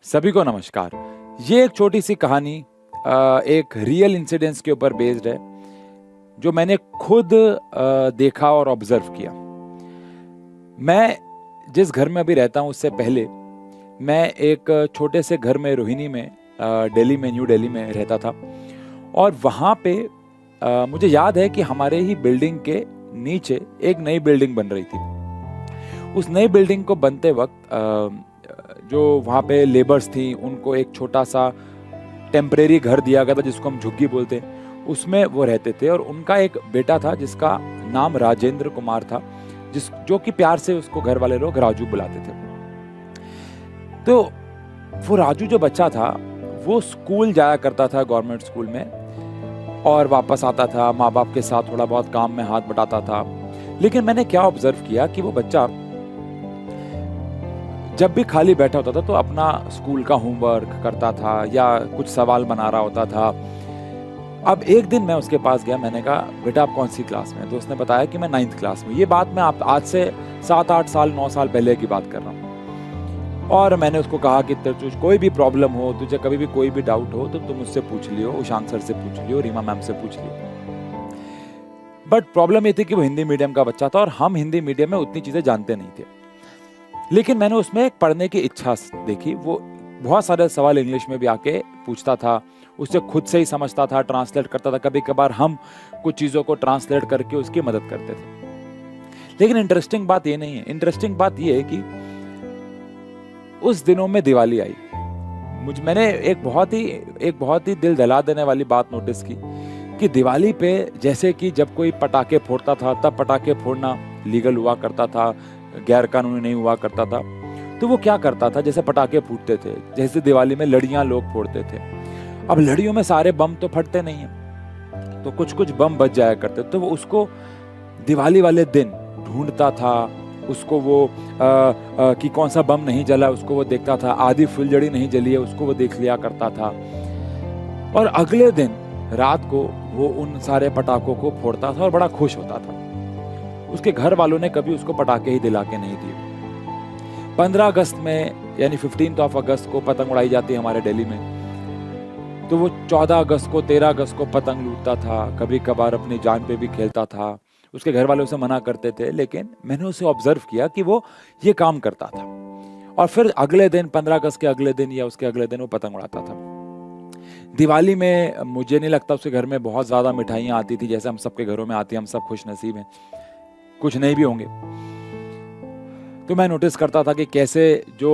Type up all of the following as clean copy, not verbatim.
सभी को नमस्कार। ये एक छोटी सी कहानी एक रियल इंसिडेंट्स के ऊपर बेस्ड है जो मैंने खुद देखा और ऑब्जर्व किया। मैं जिस घर में अभी रहता हूँ उससे पहले मैं एक छोटे से घर में रोहिणी में दिल्ली में न्यू दिल्ली में रहता था और वहाँ पे मुझे याद है कि हमारे ही बिल्डिंग के नीचे एक नई बिल्डिंग बन रही थी। उस नई बिल्डिंग को बनते वक्त जो वहाँ पे लेबर्स थी उनको एक छोटा सा टेम्परेरी घर दिया गया था जिसको हम झुग्गी बोलते हैं, उसमें वो रहते थे। और उनका एक बेटा था जिसका नाम राजेंद्र कुमार था, जो कि प्यार से उसको घर वाले लोग राजू बुलाते थे। तो वो राजू जो बच्चा था वो स्कूल जाया करता था गवर्नमेंट स्कूल में और वापस आता था, माँ बाप के साथ थोड़ा बहुत काम में हाथ बटाता था। लेकिन मैंने क्या ऑब्जर्व किया कि वो बच्चा जब भी खाली बैठा होता था तो अपना स्कूल का होमवर्क करता था या कुछ सवाल बना रहा होता था। अब एक दिन मैं उसके पास गया, मैंने कहा बेटा आप कौन सी क्लास में? तो उसने बताया कि मैं 9th क्लास में। ये बात मैं आज से 7-8 साल 9 साल पहले की बात कर रहा हूँ। और मैंने उसको कहा कि तुझे कोई भी प्रॉब्लम हो, तुझे कभी भी कोई भी डाउट हो तो तुम मुझसे पूछ लियो, उषांक सर से पूछ लियो, रीमा मैम से पूछ लियो। बट प्रॉब्लम ये थी कि वो हिंदी मीडियम का बच्चा था और हम हिंदी मीडियम में उतनी चीजें जानते नहीं थे। लेकिन मैंने उसमें एक पढ़ने की इच्छा देखी। वो बहुत सारे सवाल इंग्लिश में भी आके पूछता था, उससे खुद से ही समझता था, ट्रांसलेट करता था। कभी कभार हम कुछ चीज़ों को ट्रांसलेट करके उसकी मदद करते थे। लेकिन इंटरेस्टिंग बात ये नहीं है, इंटरेस्टिंग बात ये है कि उस दिनों में दिवाली आई। मैंने एक बहुत ही दिल दहला देने वाली बात नोटिस की कि दिवाली पे जैसे कि जब कोई पटाखे फोड़ता था तब पटाखे फोड़ना लीगल हुआ करता था, गैर कानूनी नहीं हुआ करता था। तो वो क्या करता था, जैसे पटाखे फूटते थे, जैसे दिवाली में लड़ियां लोग फोड़ते थे। अब लड़ियों में सारे बम तो फटते नहीं है, तो कुछ कुछ बम बच जाया करते। तो वो उसको दिवाली वाले दिन ढूंढता था, उसको वो कि कौन सा बम नहीं जला उसको वो देखता था, आधी फुलझड़ी नहीं जली है उसको वो देख लिया करता था। और अगले दिन रात को वो उन सारे पटाखों को फोड़ता था और बड़ा खुश होता था। उसके घर वालों ने कभी उसको पटाखे ही दिला के नहीं दिए। 15 अगस्त में यानी 15 अगस्त को पतंग उड़ाई जाती है हमारे दिल्ली में, तो वो 14 अगस्त को 13 अगस्त को पतंग लूटता था, कभी कभार अपनी जान पे भी खेलता था। उसके घर वाले उसे मना करते थे, लेकिन मैंने उसे ऑब्जर्व किया कि वो ये काम करता था। और फिर अगले दिन 15 अगस्त के अगले दिन या उसके अगले दिन वो पतंग उड़ाता था। दिवाली में मुझे नहीं लगता उसके घर में बहुत ज्यादा मिठाइयाँ आती थी जैसे हम सबके घरों में आती है। हम सब खुश नसीब हैं, कुछ नहीं भी होंगे। तो मैं नोटिस करता था कि कैसे जो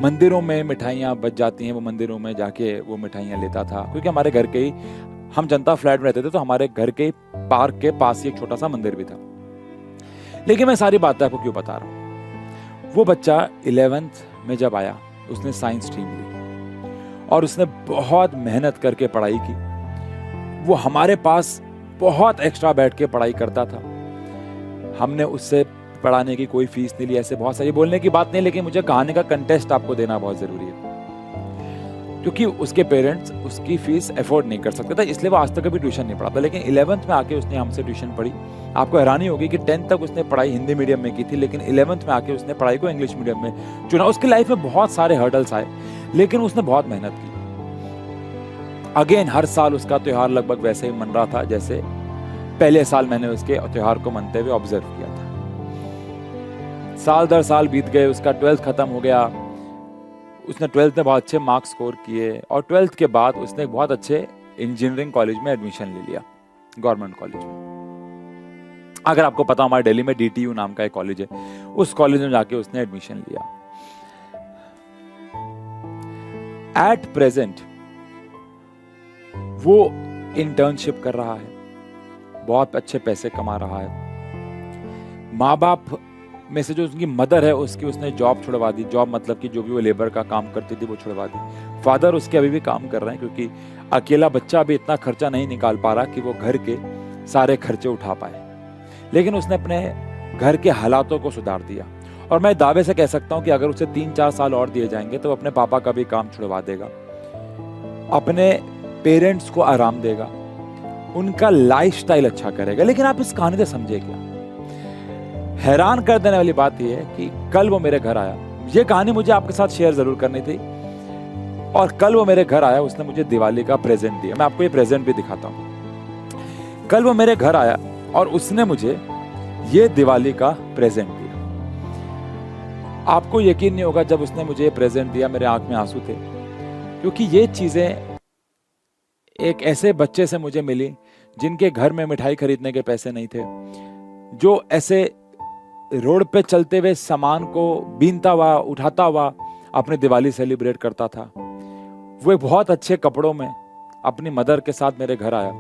मंदिरों में मिठाइयाँ बच जाती हैं वो मंदिरों में जाके वो मिठाइयाँ लेता था। क्योंकि हमारे घर के ही, हम जनता फ्लैट में रहते थे, तो हमारे घर के पार्क के पास ही एक छोटा सा मंदिर भी था। लेकिन मैं सारी बातें आपको क्यों बता रहा हूँ, वो बच्चा 11th में जब आया उसने साइंस स्ट्रीम ली और उसने बहुत मेहनत करके पढ़ाई की। वो हमारे पास बहुत एक्स्ट्रा बैठ के पढ़ाई करता था। हमने उससे पढ़ाने की कोई फीस नहीं ली। ऐसे बहुत सारी बोलने की बात नहीं, लेकिन मुझे कहानी का कंटेस्ट आपको देना बहुत जरूरी है, क्योंकि उसके पेरेंट्स उसकी फीस अफोर्ड नहीं कर सकते थे, इसलिए वो आज तक कभी ट्यूशन नहीं पढ़ाता। लेकिन 11th में आके उसने हमसे ट्यूशन पढ़ी। आपको हैरानी होगी कि 10th तक उसने पढ़ाई हिंदी मीडियम में की थी, लेकिन 11th में आके उसने पढ़ाई को इंग्लिश मीडियम में चुना। उसकी लाइफ में बहुत सारे हर्डल्स आए, लेकिन उसने बहुत मेहनत की। अगेन हर साल उसका त्योहार लगभग वैसे ही मन रहा था जैसे पहले साल मैंने उसके त्योहार को मनते हुए ऑब्जर्व किया था। साल दर साल बीत गए, उसका 12th खत्म हो गया। उसने 12th में बहुत अच्छे मार्क्स स्कोर किए और 12th के बाद उसने एक बहुत अच्छे इंजीनियरिंग कॉलेज में एडमिशन ले लिया, गवर्नमेंट कॉलेज में। अगर आपको पता, हमारे दिल्ली में DTU नाम का एक कॉलेज है, उस कॉलेज में जाके उसने एडमिशन लिया। एट प्रेजेंट वो इंटर्नशिप कर रहा है, बहुत अच्छे पैसे कमा रहा है। माँ बाप में से जो उसकी मदर है उसकी उसने जॉब छुड़वा दी। जॉब मतलब कि जो भी वो लेबर का काम करती थी वो छुड़वा दी। फादर उसके अभी भी काम कर रहे हैं, क्योंकि अकेला बच्चा अभी इतना खर्चा नहीं निकाल पा रहा कि वो घर के सारे खर्चे उठा पाए। लेकिन उसने अपने घर के हालातों को सुधार दिया और मैं दावे से कह सकता हूँ कि अगर उसे 3-4 साल और दिए जाएंगे तो अपने पापा का भी काम छुड़वा देगा, अपने पेरेंट्स को आराम देगा, उनका लाइफस्टाइल अच्छा करेगा। लेकिन आप इस कहानी से समझे क्या? हैरान कर देने वाली बात यह है कि कल वो मेरे घर आया। ये कहानी मुझे आपके साथ शेयर जरूर करनी थी। और कल वो मेरे घर आया, उसने मुझे दिवाली का प्रेजेंट दिया। मैं आपको ये प्रेजेंट भी दिखाता हूँ। कल वो मेरे घर आया और उसने मुझे ये दिवाली का प्रेजेंट दिया। आपको यकीन नहीं होगा, जब उसने मुझे ये प्रेजेंट दिया मेरे आंख में आंसू थे, क्योंकि ये चीजें एक ऐसे बच्चे से मुझे मिली जिनके घर में मिठाई खरीदने के पैसे नहीं थे, जो ऐसे रोड पे चलते हुए सामान को बीनता हुआ उठाता हुआ अपनी दिवाली सेलिब्रेट करता था। वो एक बहुत अच्छे कपड़ों में अपनी मदर के साथ मेरे घर आया,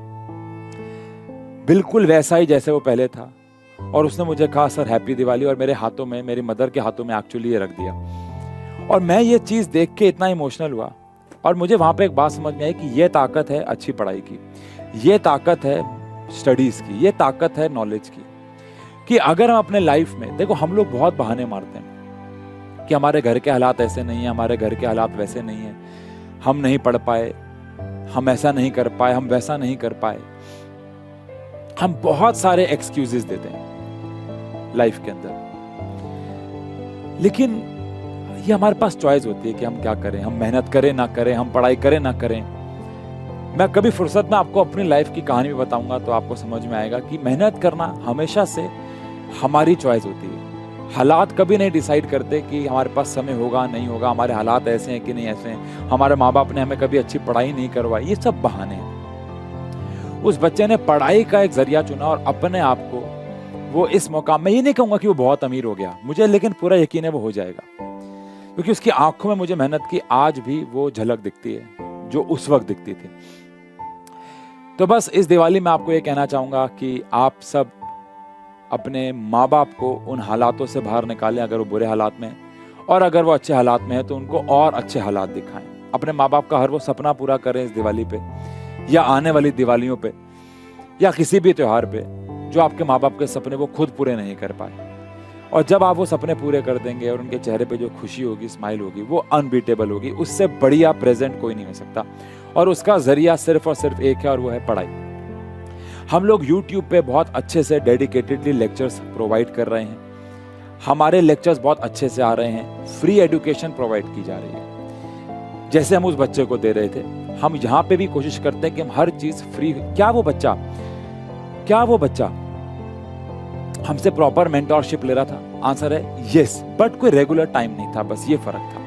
बिल्कुल वैसा ही जैसे वो पहले था, और उसने मुझे कहा सर हैप्पी दिवाली, और मेरे हाथों में, मेरी मदर के हाथों में एक्चुअली ये रख दिया। और मैं ये चीज देख के इतना इमोशनल हुआ, और मुझे वहां पे एक बात समझ में आई कि ये ताकत है अच्छी पढ़ाई की, ये ताकत है स्टडीज की, ये ताकत है नॉलेज की, कि अगर हम अपने लाइफ में, देखो हम लोग बहुत बहाने मारते हैं कि हमारे घर के हालात ऐसे नहीं है, हमारे घर के हालात वैसे नहीं है, हम नहीं पढ़ पाए, हम ऐसा नहीं कर पाए, हम वैसा नहीं कर पाए, हम बहुत सारे एक्सक्यूजेस देते हैं लाइफ के अंदर। लेकिन ये हमारे पास चॉइस होती है कि हम क्या करें, हम मेहनत करें ना करें, हम पढ़ाई करें ना करें। मैं कभी फुर्सत में आपको अपनी लाइफ की कहानी भी बताऊंगा तो आपको समझ में आएगा कि मेहनत करना हमेशा से हमारी चॉइस होती है। हालात कभी नहीं डिसाइड करते कि हमारे पास समय होगा नहीं होगा, हमारे हालात ऐसे हैं कि नहीं ऐसे हैं, हमारे माँ बाप ने हमें कभी अच्छी पढ़ाई नहीं करवाई, ये सब बहाने हैं। उस बच्चे ने पढ़ाई का एक जरिया चुना और अपने आप को वो इस मौका, मैं ये नहीं कहूंगा कि वो बहुत अमीर हो गया, मुझे लेकिन पूरा यकीन है वो हो जाएगा, क्योंकि उसकी आंखों में मुझे मेहनत की आज भी वो झलक दिखती है जो उस वक्त दिखती थी। तो बस इस दिवाली में आपको ये कहना चाहूंगा कि आप सब अपने माँ बाप को उन हालातों से बाहर निकालें अगर वो बुरे हालात में हैं, और अगर वो अच्छे हालात में है तो उनको और अच्छे हालात दिखाएं। अपने माँ बाप का हर वो सपना पूरा करें इस दिवाली पे, या आने वाली दिवालियों पे, या किसी भी त्योहार पे जो आपके माँ बाप के सपने वो खुद पूरे नहीं कर पाए। और जब आप वो सपने पूरे कर देंगे और उनके चेहरे पे जो खुशी होगी, स्माइल होगी, वो अनबीटेबल होगी। उससे बढ़िया प्रेजेंट कोई नहीं हो सकता, और उसका जरिया सिर्फ और सिर्फ एक है, और वो है पढ़ाई। हम लोग YouTube पे बहुत अच्छे से डेडिकेटेडली लेक्चर्स प्रोवाइड कर रहे हैं, हमारे लेक्चर्स बहुत अच्छे से आ रहे हैं, फ्री एजुकेशन प्रोवाइड की जा रही है जैसे हम उस बच्चे को दे रहे थे। हम यहाँ पे भी कोशिश करते हैं कि हम हर चीज फ्री। क्या वो बच्चा हमसे प्रॉपर मेंटोरशिप ले रहा था? आंसर है यस, बट कोई रेगुलर टाइम नहीं था, बस ये फर्क था।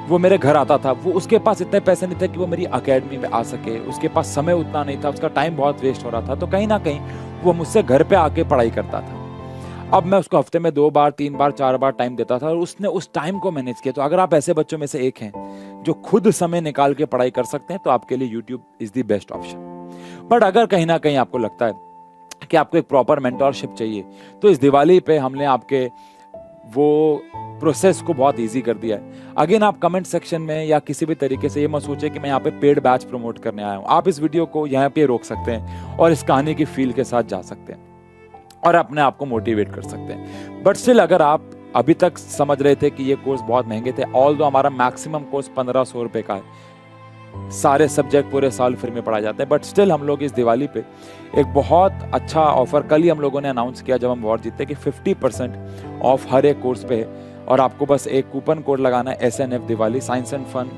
वो मेरे घर आता था, वो उसके पास इतने पैसे नहीं थे कि वो मेरी एकेडमी में आ सके, उसके पास समय उतना नहीं था, उसका टाइम बहुत वेस्ट हो रहा था, तो कहीं ना कहीं वो मुझसे घर पे आके पढ़ाई करता था। अब मैं उसको हफ्ते में 2 बार 3 बार 4 बार टाइम देता था, और उसने उस टाइम को मैनेज किया। तो अगर आप ऐसे बच्चों में से एक हैं जो खुद समय निकाल के पढ़ाई कर सकते हैं, तो आपके लिए YouTube is the best option. But अगर कहीं ना कहीं आपको लगता है कि आपको एक प्रॉपर मेंटोरशिप चाहिए, तो इस दिवाली पे हमने आपके वो प्रोसेस को बहुत इजी कर दिया है। अगेन आप कमेंट सेक्शन में या किसी भी तरीके से ये मत सोचे कि मैं यहाँ पे पेड बैच प्रमोट करने आया हूँ। आप इस वीडियो को यहाँ पे रोक सकते हैं और इस कहानी की फील के साथ जा सकते हैं और अपने आप को मोटिवेट कर सकते हैं। बट स्टिल अगर आप अभी तक समझ रहे थे कि ये कोर्स बहुत महंगे थे, ऑल दो हमारा मैक्सिमम कोर्स 1500 रुपए का है, सारे सब्जेक्ट पूरे साल फ्री में पढ़ाए जाते हैं, बट स्टिल हम लोग इस दिवाली पे एक बहुत अच्छा ऑफर कल ही हम लोगों ने अनाउंस किया जब हम अवार्ड जीते कि 50% ऑफ हर एक कोर्स पे है। और आपको बस एक कूपन कोड लगाना है SNF Diwali. Science and fun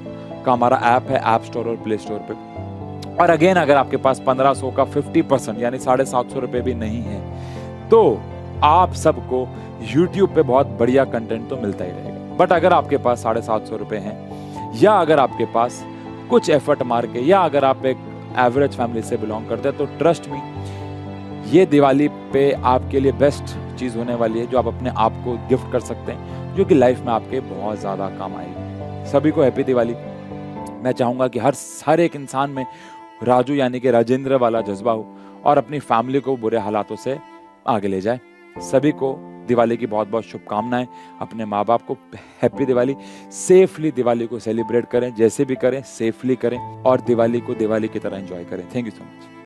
का हमारा ऐप है ऐप स्टोर और प्ले स्टोर पे। और अगेन अगर आपके पास 1500 का 50% यानी 750 रुपए भी नहीं है, तो आप सबको YouTube पे बहुत बढ़िया कंटेंट तो मिलता ही रहेगा। बट अगर आपके पास 750 रुपए हैं, या अगर आपके पास कुछ एफर्ट मार के, या अगर आप एक एवरेज फैमिली से बिलोंग करते हैं, तो ट्रस्ट मी ये दिवाली पे आपके लिए बेस्ट चीज होने वाली है जो आप अपने आप को गिफ्ट कर सकते हैं, जो कि लाइफ में आपके बहुत ज्यादा काम आएगी। सभी को हैप्पी दिवाली। मैं चाहूंगा कि हर एक इंसान में राजू यानी कि राजेंद्र वाला जज्बा हो और अपनी फैमिली को बुरे हालातों से आगे ले जाए। सभी को दिवाली की बहुत बहुत शुभकामनाएं। अपने माँ बाप को हैप्पी दिवाली। सेफली दिवाली को सेलिब्रेट करें, जैसे भी करें सेफली करें, और दिवाली को दिवाली की तरह एंजॉय करें। Thank you so much.